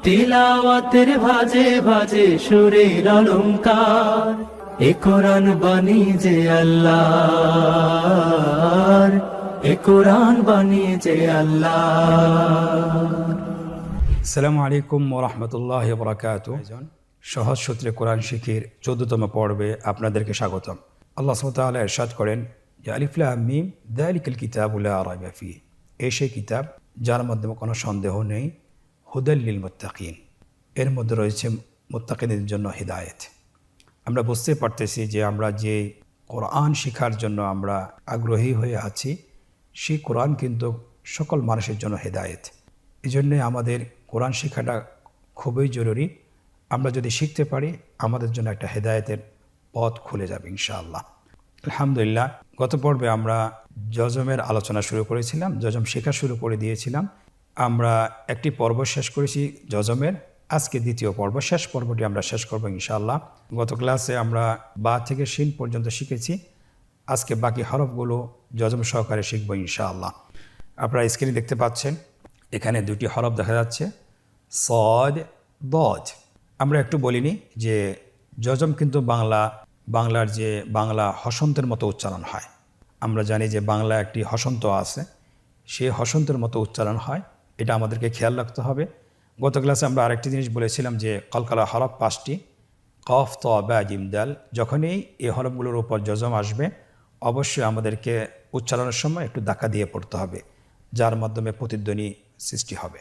তিলাওয়াতের ভাজে ভাজে সুরের অলংকার, এ কোরআন বাণী যে আল্লাহর, এ কোরআন বাণী যে আল্লাহর। আসসালামু আলাইকুম ওয়া রাহমাতুল্লাহি ওয়া বারাকাতুহু। সহজ সূত্রে কোরআন শিখির 14তম পর্বে আপনাদেরকে স্বাগতম। আল্লাহ সুবহানাহু ওয়া তাআলা ইরশাদ করেন যে আলিফ লাম মিম যালিকাল কিতাবু লা রাইবা ফীহ, এই সেই কিতাব যার মধ্যে কোনো সন্দেহ নেই, হুদাল লিল মুত্তাকিন, এর মধ্যে রয়েছে মুত্তাকিনদের জন্য হিদায়াত। আমরা বুঝতে পারতেছি যে আমরা যে কোরআন শিখার জন্য আমরা আগ্রহী হয়ে আছি, সেই কোরআন কিন্তু সকল মানুষের জন্য হিদায়াত। এই জন্যে আমাদের কোরআন শেখাটা খুবই জরুরি। আমরা যদি শিখতে পারি আমাদের জন্য একটা হেদায়েতের পথ খুলে যাবে ইনশাআল্লাহ। আলহামদুলিল্লাহ, গত পর্বে আমরা যজমের আলোচনা শুরু করেছিলাম, যজম শেখা শুরু করে দিয়েছিলাম। আমরা একটি পর্ব শেষ করেছি যজমের, আজকে দ্বিতীয় পর্ব, শেষ পর্বটি আমরা শেষ করব ইনশাআল্লাহ। গত ক্লাসে আমরা বা থেকে শিন পর্যন্ত শিখেছি, আজকে বাকি হরফগুলো যজম সহকারে শিখব ইনশাআল্লাহ। আপনারা স্ক্রিনে দেখতে পাচ্ছেন, এখানে দুটি হরফ দেখা যাচ্ছে, সদ, দজ। আমরা একটু বলিনি যে যজম কিন্তু বাংলার যে বাংলা হসন্তের মতো উচ্চারণ হয়। আমরা জানি যে বাংলা একটি হসন্ত আছে, সেই হসন্তের মতো উচ্চারণ হয়, এটা আমাদেরকে খেয়াল রাখতে হবে। গত ক্লাসে আমরা আরেকটি জিনিস বলেছিলাম যে কলকলা হরফ 5টি, কফ, ত, বা, জিম, দাল। যখনই এই হরফগুলোর উপর যজম আসবে অবশ্যই আমাদেরকে উচ্চারণের সময় একটু ধাক্কা দিয়ে পড়তে হবে, যার মাধ্যমে প্রতিধ্বনি সৃষ্টি হবে।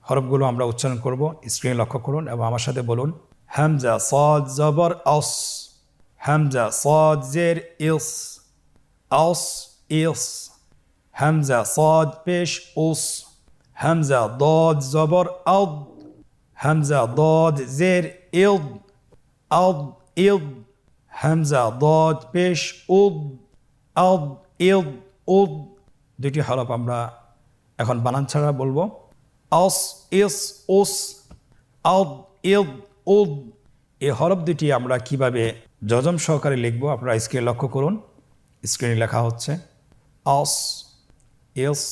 হরফগুলো আমরা উচ্চারণ করব, স্ক্রিনে লক্ষ্য করুন এবং আমার সাথে বলুন। হামজা সাদ জবর আস, হামজা সাদ জের ইস, আস ইস। হামজা সাদ পেশ উস, হামজা দাদ জবর আদ, হামজা দাদ জের ইদ, আদ ইদ। হামজা দাদ পেশ উদ, আদ ইদ উদ। দুটি হরফ আমরা এখন বানান ছাড়া বলবো। আস ইস উস, আদ ইদ উদ। এই হরফ দুটি আমরা কিভাবে যজম সহকারে লিখব আপনারা স্ক্রিনে লক্ষ্য করুন। স্ক্রিনে লেখা হচ্ছে আস ইস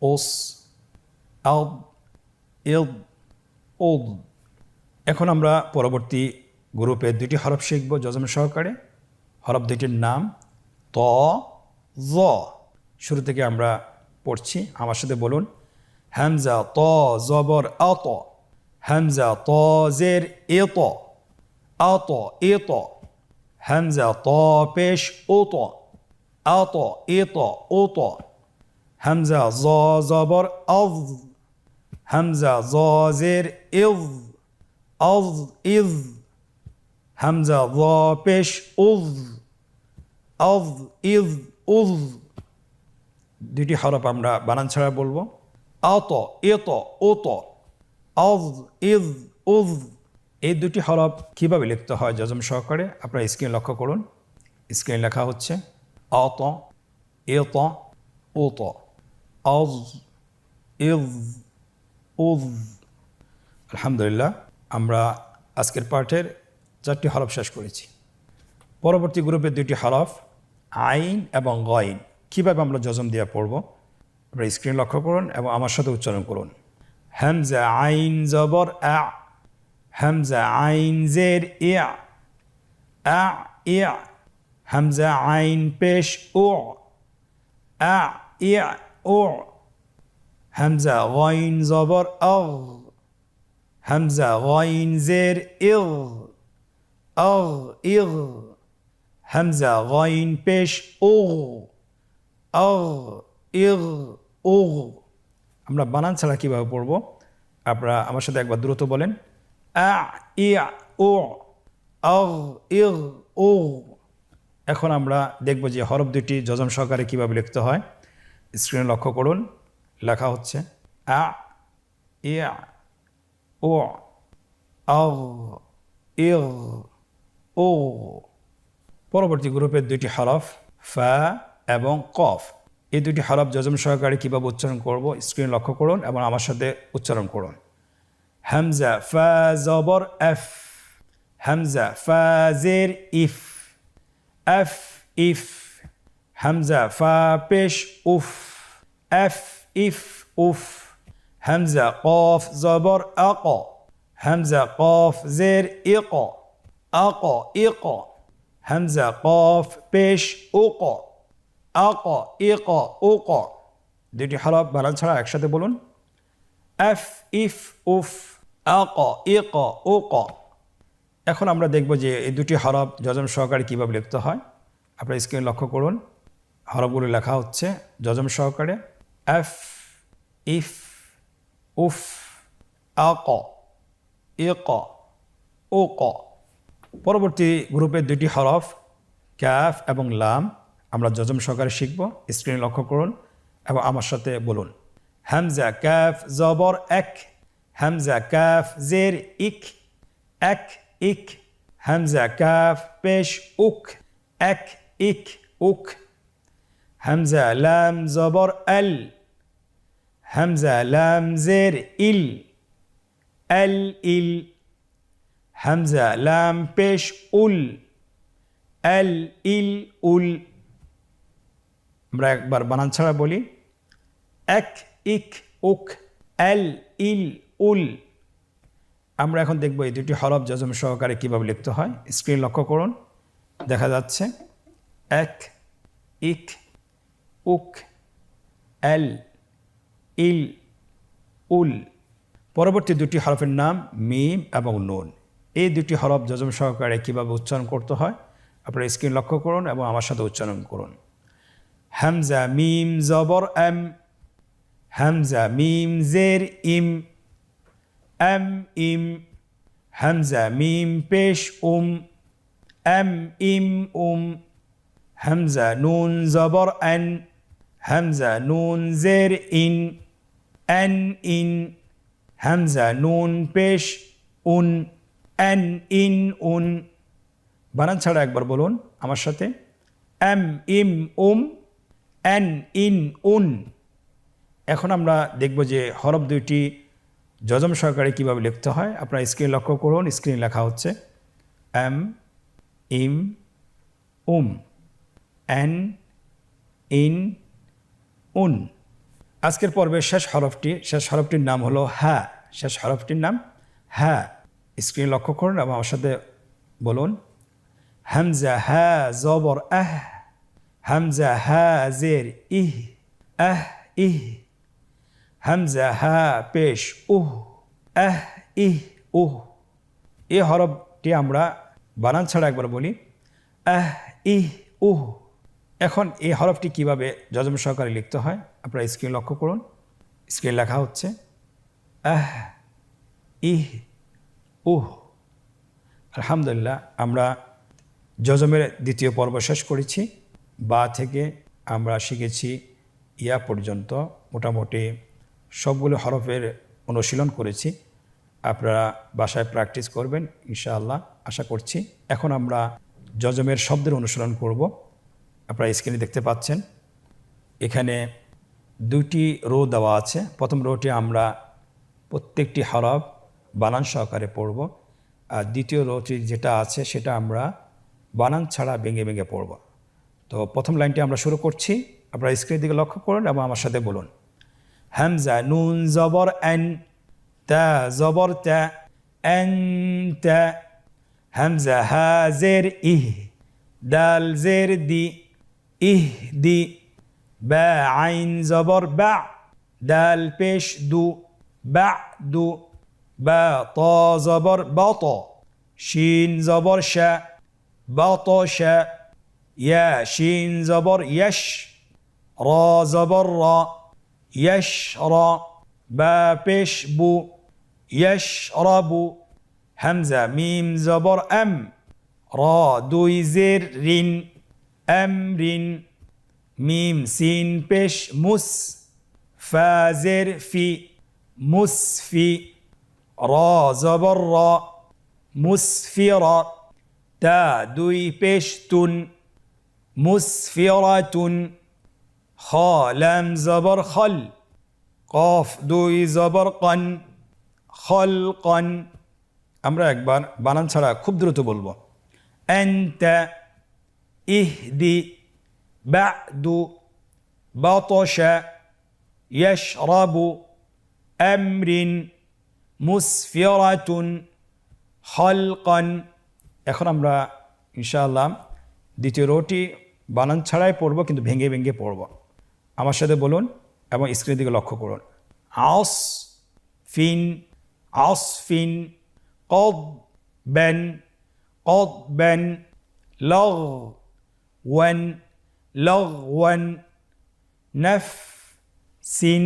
উস, আদ ইদ উদ। এখন আমরা পরবর্তী গ্রুপে দুটি হরফ শিখব যজম সহকারে। হরফ দুটির নাম ত, জ। শুরু থেকে আমরা পড়ছি, আমার সাথে বলুন। হামজা ত জবর আত, হামজা ত জের ইত, আত ইত। হামজা ত পেশ উত, আত ইত উত। হামজা জ জবর আজ, হামজা জ জের ইজ, আজ ইজ। হামজা জ পেশ উজ, আজ ইজ উজ। দুটি হরফ আমরা বানান ছাড়া বলবো। আত ইত উত, আজ ইজ উজ। এই দুটি হরফ কিভাবে লিখতে হয় যজম সহকারে আপনারা স্ক্রিনে লক্ষ্য করুন। স্ক্রিনে লেখা হচ্ছে আত ইত উত, আজ ইজ উজ। আলহামদুলিল্লাহ, আমরা আজকের পাঠের 4টি হরফ শেষ করেছি। পরবর্তী গ্রুপের 2টি হরফ আইন এবং গইন, কীভাবে আমরা যজম দিয়ে পড়ব আপনারা স্ক্রিন লক্ষ্য করুন এবং আমার সাথে উচ্চারণ করুন। হামজা আইন জবর আ, হামজা আইন জের ইয়া, আ ইয়া। হামজা আইন পেশ উ, আ ইয়া উ। হামজা গইন জবর আগ, হামজা গইন জের ইগ, আগ ইগ। হামজা গইন পেশ উগ, আগ ইগ উগ। আমরা বানান ছাড়া কীভাবে পড়ব আপনারা আমার সাথে একবার দ্রুত বলেন। আ ইয়া উ, আগ ইগ উগ। এখন আমরা দেখব যে হরফ দুটি যজম সহকারে কীভাবে লিখতে হয়। স্ক্রিনে লক্ষ্য করুন, লেখা হচ্ছে আ ইয়া উ, আগ ইগ উগ। পরবর্তী গ্রুপের 2টি হরফ ফা এবং কফ, এই 2টি হরফ যজম সহকারে কীভাবে উচ্চারণ করব স্ক্রিনে লক্ষ্য করুন এবং আমার সাথে উচ্চারণ করুন। হামজা ফা জবর এফ, হামজা ফা জের ইফ, এফ ইফ। হামজা ফা পেশ উফ, এফ ইফ উফ। হামজা কফ জবর আক, হামজা কফ জের ইক, আক ইক, হামজা কফ পেশ উক, আক ইক উক। দুটি হরফ বানান ছাড়া একসাথে বলুন। এফ ইফ উফ, আক ইক উক। এখন আমরা দেখব যে এই দুটি হরফ যজম সহকারে কীভাবে লিখতে হয়। আপনার স্ক্রিন লক্ষ্য করুন, হরফগুলো লেখা হচ্ছে যজম সহকারে। এফ ইফ উফ, আক ইক উক। পরবর্তী গ্রুপের দুটি হরফ ক্যাফ এবং লাম আমরা যজম সহকারে শিখব। স্ক্রিন লক্ষ্য করুন এবং আমার সাথে বলুন। হামজা কাফ জবর এক, হামজা কাফ জের ইক, এক ইক, হামজা কাফ পেশ উক, এক ইক উক, হামজা লাম জবর আল, হামজা লাম জের ইল, আল ইল, হামজা লাম পেশ উল, আল ইল উল। আমরা একবার বানান ছাড়া বলি। এক ইক উক, আল ইল উল। আমরা এখন দেখব এই দুটি হরফ যজম সহকারে কীভাবে লিখতে হয়। স্ক্রিন লক্ষ্য করুন, দেখা যাচ্ছে এক ইক উক, আল ইল উল। পরবর্তী দুটি হরফের নাম মিম এবং নুন। এই দুটি হরফ যজম সহকারে কীভাবে উচ্চারণ করতে হয় আপনারা স্ক্রিন লক্ষ্য করুন এবং আমার সাথে উচ্চারণ করুন। হামজা মিম জবর এম, হামজা মিম জের ইম, এম ইম, হামজা মিম পেশ এম ইম হামজা নুন জবর এন, হামজা নুন জের ইন, এন ইন, হামজা নুন পেশ এন ইন উন। বানান ছাড়া একবার বলুন আমার সাথে। এম ইম এন ইন উন। এখন আমরা দেখব যে হরফ দুইটি যজম সহকারে কীভাবে লিখতে হয়। আপনারা স্ক্রিন লক্ষ্য করুন, স্ক্রিন লেখা হচ্ছে এম ইম এন ইন উন। আজকের পর্বের শেষ হরফটির নাম হলো হা। শেষ হরফটির নাম হা। স্ক্রিন লক্ষ্য করুন এবং আমার সাথে বলুন। হামজা হা জবর আহ, হামজা হা জের ইহ, আহ ইহ, হামজা হা পেশ আহ ইহ উহ। এই হরফটি আমরা বানান ছাড়া একবার বলি। আহ ইহ উহ। এখন এই হরফটি কিভাবে যজম সহকারে লিখতে হয় আপনারা স্ক্রিন লক্ষ্য করুন। স্ক্রিন লেখা হচ্ছে আহ ইহ উহ। আলহামদুলিল্লাহ, আমরা যজমের দ্বিতীয় পর্ব শেষ করেছি। বা থেকে আমরা শিখেছি ইয়া পর্যন্ত মোটামুটি সবগুলো হরফের অনুশীলন করেছি। আপনারা বাসায় প্র্যাকটিস করবেন ইনশাআল্লাহ আশা করছি। এখন আমরা যজমের শব্দের অনুশীলন করব। আপনারা স্ক্রিনে দেখতে পাচ্ছেন এখানে দুটি রো দেওয়া আছে। প্রথম রোটি আমরা প্রত্যেকটি হরফ বানান সহকারে পড়ব, আর দ্বিতীয় রোটি যেটা আছে সেটা আমরা বানান ছাড়া ভেঙে ভেঙে পড়ব। তো প্রথম লাইনটি আমরা শুরু করছি। আপনারা স্ক্রিনের দিকে লক্ষ্য করুন এবং আমার সাথে বলুন। হামজা নুন জবর এন, তা জবর তা, এন তা, হামজা হা জের ইহ, দাল জের দি, ইহ দি, বা আইন জবর বা, দাল পেশ দু, বা দু, বা ত জবর বত, শিন জবর শা, বত শা, ইয়া শিন জবর ইয়শ, র জবর র, ইয়শ র, বা পেশ বু, ইয়শ রবু, হামজা মিম জবর এম, র দুই জের রিন, এম রিন, মিম সিন পেশ মুস, ফা জের ফি, মুসফি, র জবর র, মুসফিরা, তা দুই পেশ তুন, মুসফিরাতুন, খ লাম জবর খল, কফ দুই জবর কন, খলকন। আমরা একবার বানান ছাড়া খুব দ্রুত বলবো। আনতা, ইহদি, বাদু, বাতশা, ইয়াশরাবু, আমরিন মুসফিরাতুন খালকান। এখন আমরা ইনশাআল্লাহ দ্বিতীয় রোটি বানান ছাড়াই পড়ব, কিন্তু ভেঙে ভেঙে পড়ব। আমার সাথে বলুন এবং স্ক্রিনের দিকে লক্ষ্য করুন। আস ফিন আসফিন কদবেন কদবেন লাগওয়ান লাগওয়ান নাফসিন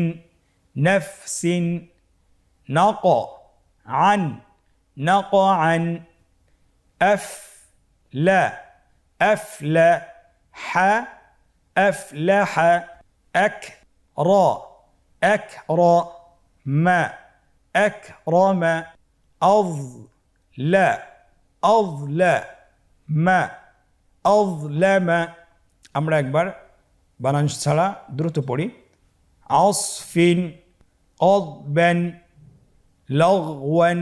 নাফসিন নাকআন নাকআন أفلا أفلح أفلح أكرى أكرم أكرم أظلم أظلم أظلم। আমরা একবার বানান ছাড়া দ্রুত পড়ি। আসফিন কদবেন লাগওয়ান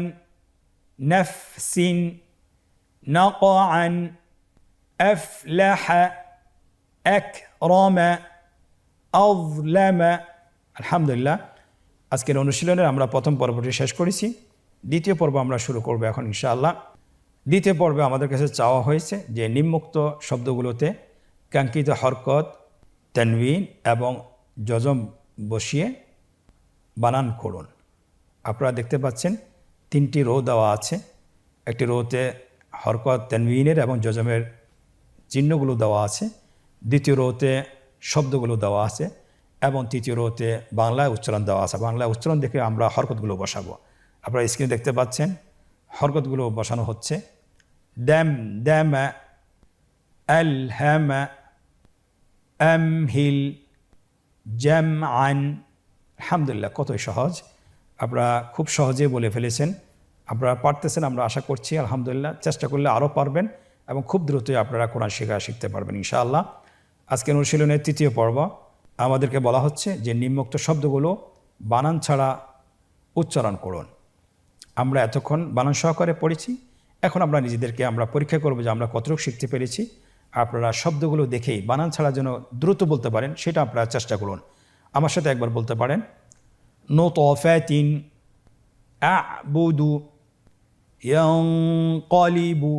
নাফসিন নাকআন أفلح أكرم أظلم। আলহামদুলিল্লাহ, আজকের অনুশীলনের আমরা প্রথম পর্বটি শেষ করেছি। দ্বিতীয় পর্ব আমরা শুরু করব এখন ইনশাআল্লাহ। দ্বিতীয় পর্বে আমাদের কাছে চাওয়া হয়েছে যে নিম্নোক্ত শব্দগুলোতে কাঙ্ক্ষিত হরকত, তানবিন এবং জজম বসিয়ে বানান করুন। আপনারা দেখতে পাচ্ছেন 3টি রো দেওয়া আছে। একটি রোতে হরকত, তানবিনের এবং জজমের চিহ্নগুলো দেওয়া আছে, দ্বিতীয় রোতে শব্দগুলো দেওয়া আছে এবং তৃতীয় রোতে বাংলায় উচ্চারণ দেওয়া আছে। বাংলায় উচ্চারণ দেখে আমরা হরকতগুলো বসাবো। আপনারা স্ক্রিনে দেখতে পাচ্ছেন হরকতগুলো বসানো হচ্ছে। দ্যাম দ্যাম আলহাম আমহিল জামআন। আলহামদুলিল্লাহ, কতই সহজ। আপনারা খুব সহজে বলে ফেলেছেন, আপনারা পারতেছেন আমরা আশা করছি। আলহামদুলিল্লাহ, চেষ্টা করলে আরও পারবেন এবং খুব দ্রুতই আপনারা কোরআন শিখতে পারবেন ইনশাআল্লাহ। আজকের অনুশীলনের তৃতীয় পর্ব আমাদেরকে বলা হচ্ছে যে নিম্নোক্ত শব্দগুলো বানান ছাড়া উচ্চারণ করুন। আমরা এতক্ষণ বানান সহকারে পড়েছি, এখন আমরা নিজেদেরকে আমরা পরীক্ষা করব যে আমরা কতটুকু শিখতে পেরেছি। আপনারা শব্দগুলো দেখেই বানান ছাড়া যেন দ্রুত বলতে পারেন সেটা আপনারা চেষ্টা করুন। আমার সাথে একবার বলতে পারেন। নুতফাতিন আ'বুদু ইয়ানকালিবু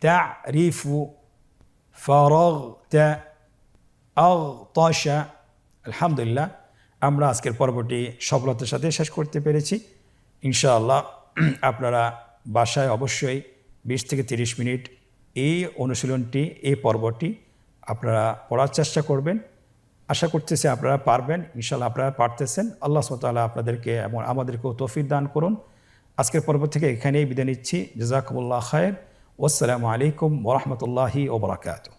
তা'রিফু ফারাগতা আগতাশা। আলহামদুলিল্লাহ, আমরা আজকের পর্বটি সফলতার সাথে শেষ করতে পেরেছি ইনশাআল্লাহ। আপনারা বাসায় অবশ্যই 20 থেকে 30 মিনিট এই অনুশীলনটি, এই পর্বটি আপনারা পড়ার চেষ্টা করবেন। আশা করতেছি আপনারা পারবেন ইনশাআল্লাহ। আপনারা পারতেছেন। আল্লাহ সুবহানাহু ওয়া তাআলা আপনাদেরকে এবং আমাদেরকেও তৌফিক দান করুন। আজকের পর্ব থেকে এখানেই বিদায় নিচ্ছি। জাযাকুমুল্লাহ খায়র। ওয়াসসালামু আলাইকুম ওয়া রাহমাতুল্লাহি ওয়া বারাকাতুহু।